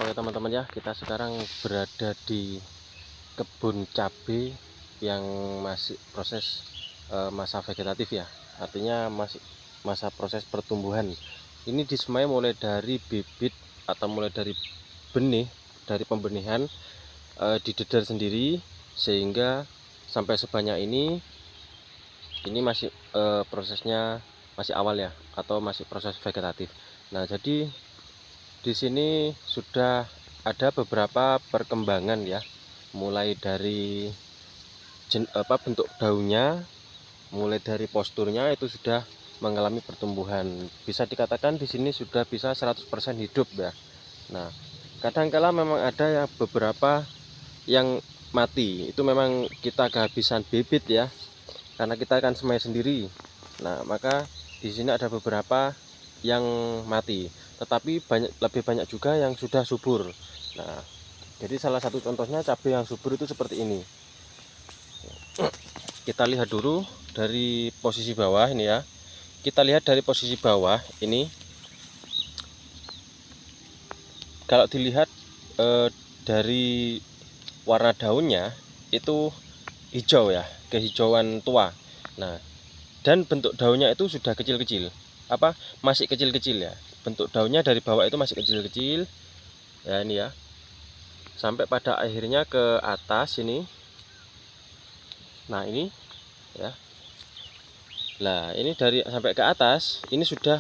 Oke teman-teman ya, kita sekarang berada di kebun cabai yang masih proses masa vegetatif ya. Artinya masih masa proses pertumbuhan. Ini disemai mulai dari bibit atau mulai dari benih, dari pembenihan didedar sendiri sehingga sampai sebanyak ini masih prosesnya masih awal ya, atau masih proses vegetatif. Nah, jadi di sini sudah ada beberapa perkembangan ya, mulai dari bentuk daunnya, mulai dari posturnya itu sudah mengalami pertumbuhan. Bisa dikatakan di sini sudah bisa 100% hidup ya. Nah, kadangkala memang ada yang beberapa yang mati. Itu memang kita kehabisan bibit ya, karena kita akan semai sendiri. Nah, maka di sini ada beberapa yang mati, tetapi lebih banyak juga yang sudah subur. Nah, jadi salah satu contohnya cabai yang subur itu seperti ini. Kita lihat dulu dari posisi bawah ini ya. Kita lihat dari posisi bawah ini, kalau dilihat dari warna daunnya itu hijau ya, kehijauan tua. Nah, dan bentuk daunnya itu sudah kecil-kecil, masih kecil-kecil ya. Bentuk daunnya dari bawah itu masih kecil-kecil ya, ini ya, sampai pada akhirnya ke atas ini. Nah, ini ya. Nah, ini dari sampai ke atas ini sudah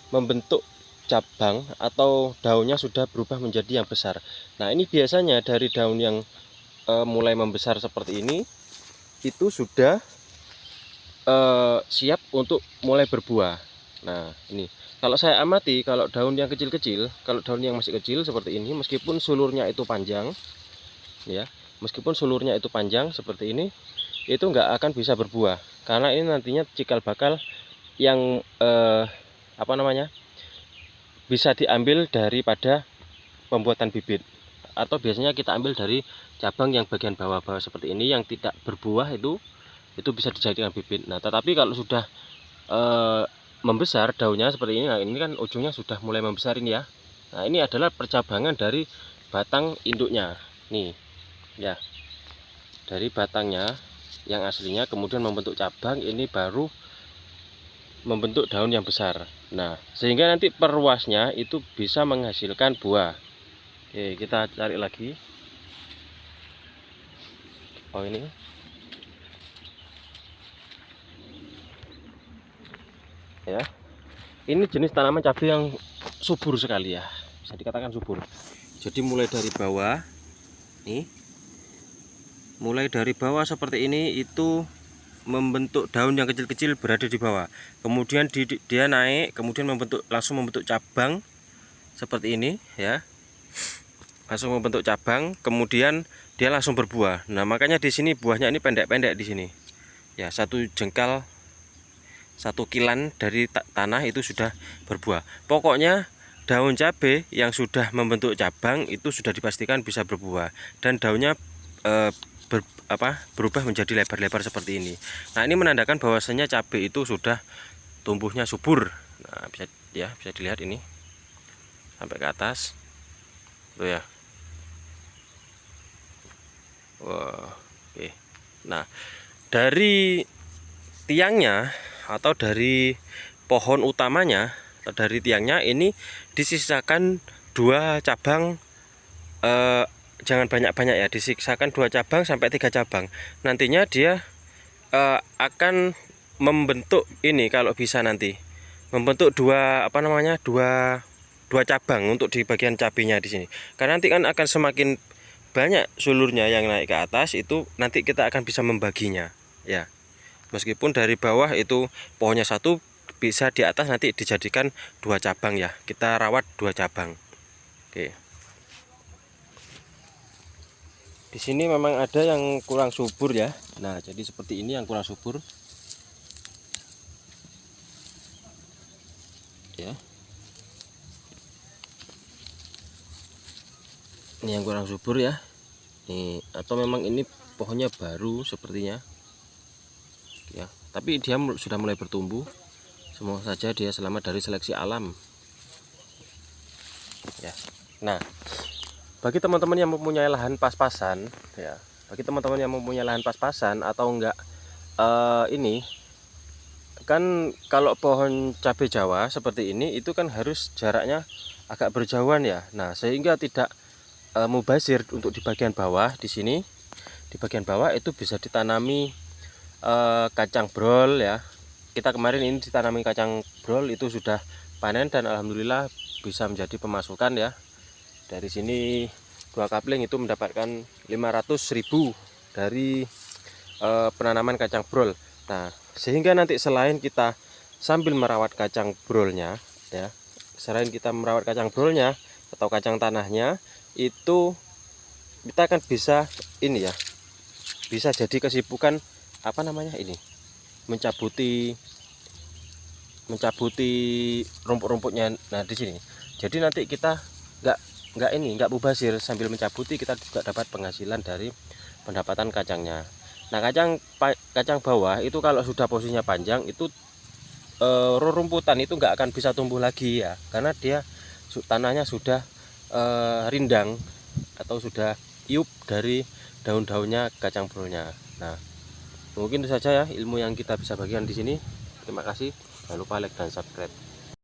membentuk cabang atau daunnya sudah berubah menjadi yang besar. Nah, ini biasanya dari daun yang mulai membesar seperti ini itu sudah siap untuk mulai berbuah. Nah, ini kalau saya amati, kalau daun yang kecil-kecil, kalau daun yang masih kecil seperti ini, meskipun sulurnya itu panjang ya, meskipun sulurnya itu panjang seperti ini, itu nggak akan bisa berbuah, karena ini nantinya cikal bakal yang bisa diambil daripada pembuatan bibit, atau biasanya kita ambil dari cabang yang bagian bawah-bawah seperti ini yang tidak berbuah, itu bisa dijadikan bibit. Nah, tetapi kalau sudah membesar daunnya seperti ini, nah ini kan ujungnya sudah mulai membesar ini ya. Nah, ini adalah percabangan dari batang induknya nih ya, dari batangnya yang aslinya kemudian membentuk cabang, ini baru membentuk daun yang besar. Nah, sehingga nanti perluasnya itu bisa menghasilkan buah. Oke, kita cari lagi. Oh, ini ya, ini jenis tanaman cabai yang subur sekali ya, bisa dikatakan subur. Jadi mulai dari bawah nih, mulai dari bawah seperti ini, itu membentuk daun yang kecil-kecil berada di bawah, kemudian dia naik, kemudian langsung membentuk cabang seperti ini ya, langsung membentuk cabang, kemudian dia langsung berbuah. Nah, makanya di sini buahnya ini pendek-pendek di sini ya, satu jengkal, satu kilan dari tanah itu sudah berbuah. Pokoknya daun cabai yang sudah membentuk cabang itu sudah dipastikan bisa berbuah, dan daunnya berubah menjadi lebar-lebar seperti ini. Nah, ini menandakan bahwasanya cabai itu sudah tumbuhnya subur. Nah, bisa dilihat ini sampai ke atas tuh ya. Wah, oke. Nah, dari tiangnya atau dari pohon utamanya atau dari tiangnya ini disisakan dua cabang, jangan banyak-banyak ya, disisakan 2 cabang sampai 3 cabang. Nantinya dia akan membentuk ini, kalau bisa nanti membentuk dua cabang untuk di bagian cabenya di sini. Karena nanti kan akan semakin banyak sulurnya yang naik ke atas, itu nanti kita akan bisa membaginya ya. Meskipun dari bawah itu pohonnya satu, bisa di atas nanti dijadikan 2 cabang ya. Kita rawat 2 cabang. Oke. Di sini memang ada yang kurang subur ya. Nah, jadi seperti ini yang kurang subur. Ya. Ini yang kurang subur ya. Nih, atau memang ini pohonnya baru sepertinya. Ya, tapi dia sudah mulai bertumbuh. Semoga saja dia selamat dari seleksi alam. Ya. Nah, bagi teman-teman yang mempunyai lahan pas-pasan ya, bagi teman-teman yang mempunyai lahan pas-pasan atau enggak, ini kan kalau pohon cabai Jawa seperti ini itu kan harus jaraknya agak berjauhan ya. Nah, sehingga tidak mubazir untuk di bagian bawah di sini. Di bagian bawah itu bisa ditanami kacang brol ya. Kita kemarin ini ditanami kacang brol, itu sudah panen dan alhamdulillah bisa menjadi pemasukan ya. Dari sini 2 kapling itu mendapatkan 500.000 dari penanaman kacang brol. Nah, sehingga nanti selain kita sambil merawat kacang brolnya ya, selain kita merawat kacang brolnya atau kacang tanahnya, itu kita akan bisa ini ya, bisa jadi kesibukan apa namanya ini, mencabuti rumput-rumputnya. Nah, di sini jadi nanti kita nggak mubazir, sambil mencabuti kita juga dapat penghasilan dari pendapatan kacangnya. Nah, kacang bawah itu kalau sudah posisinya panjang itu rerumputan itu nggak akan bisa tumbuh lagi ya, karena dia tanahnya sudah rindang atau sudah iup dari daun-daunnya kacang brolnya. Nah, mungkin itu saja ya ilmu yang kita bisa bagikan di sini. Terima kasih. Jangan lupa like dan subscribe.